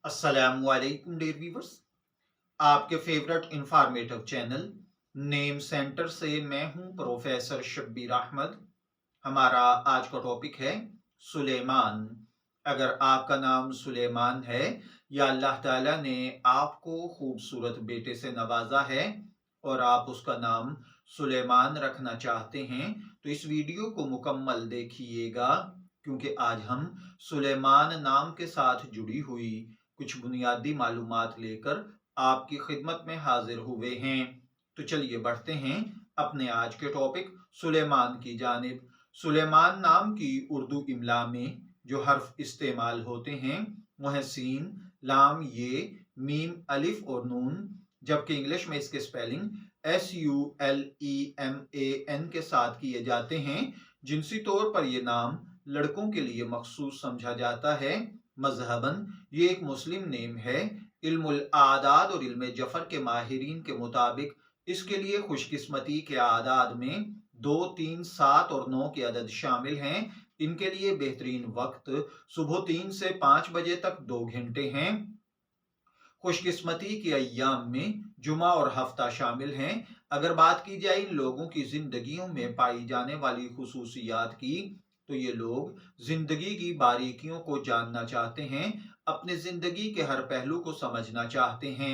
अस्सलामुअलैकुम dear viewers. आपके favourite informative channel name centre से मैं हूं प्रोफेसर शब्बीर अहमद। हमारा आज का टॉपिक है सुलेमान। अगर आपका नाम सुलेमान है या अल्लाह ताला ने आपको खूबसूरत बेटे से नवाजा है और आप उसका नाम सुलेमान रखना चाहते हैं तो इस वीडियो को मुकम्मल देखिएगा, क्योंकि आज हम सुलेमान नाम के साथ जुड़ी हुई कुछ बुनियादी मालूमात लेकर आपकी खिदमत में हाजिर हुए हैं। तो चलिए बढ़ते हैं अपने आज के टॉपिक सुलेमान की जानिब। सुलेमान नाम की उर्दू इमला में जो हर्फ इस्तेमाल होते हैं वो है सीन, लाम, ये, मीम, अलिफ और नून, जबकि इंग्लिश में इसके स्पेलिंग SULEMAN के साथ किए जाते हैं। जिनसी तौर पर यह नाम लड़कों के लिए मखसूस समझा जाता है। मजहबन ये एक मुस्लिम नेम है। इल्मुल आदाद और इल्म जफर के माहिरीन के मुताबिक इसके लिए खुशकिस्मती के आदाद में 2, 3, 7 और 9 के अदद शामिल हैं। इनके लिए बेहतरीन वक्त सुबह 3 से 5 बजे तक 2 घंटे हैं। खुशकिस्मती के अय्याम में जुमा और हफ्ता शामिल हैं। अगर बात की जाए इन लोगों की जिंदगियों में पाई जाने वाली खुसूसियात की, तो ये लोग जिंदगी की बारीकियों को जानना चाहते हैं, अपने जिंदगी के हर पहलू को समझना चाहते हैं।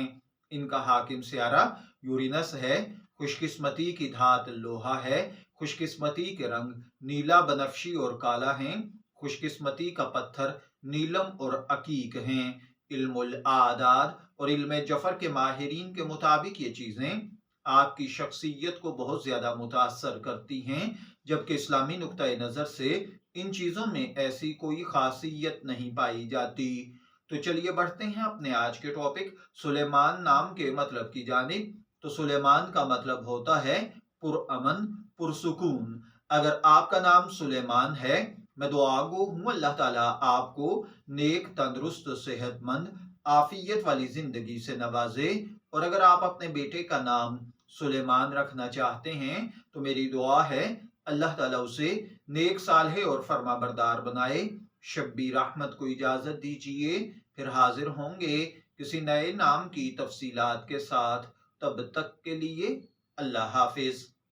इनका हाकिम सियारा यूरेनस है। खुशकिस्मती की धात लोहा है। खुशकिस्मती के रंग नीला, बनफशी और काला हैं। खुशकिस्मती का पत्थर नीलम और अकीक हैं। इल्मुल आदाद और इल्म जफर के माहिरीन के मुताबिक ये चीजें आपकी शख्सियत को बहुत ज्यादा मुतासर करती हैं, जबकि इस्लामी नुक्ता नजर से इन चीजों में ऐसी कोई खासियत नहीं पाई जाती। तो चलिए बढ़ते हैं अपने आज के टॉपिक सुलेमान नाम के मतलब की जानिब। तो सुलेमान का मतलब होता है पुरअमन, पुरसुकून। अगर आपका नाम सुलेमान है, मैं दुआ गो हूं अल्लाह ताला आपको नेक, तंदुरुस्त, सेहतमंद, आफियत वाली जिंदगी से नवाजे। और अगर आप अपने बेटे का नाम सुलेमान रखना चाहते हैं तो मेरी दुआ है अल्लाह ताला उसे नेक, सालेह और फरमाबरदार बनाए। शब्बीर अहमद को इजाजत दीजिए, फिर हाजिर होंगे किसी नए नाम की तफसीलात के साथ। तब तक के लिए अल्लाह हाफिज।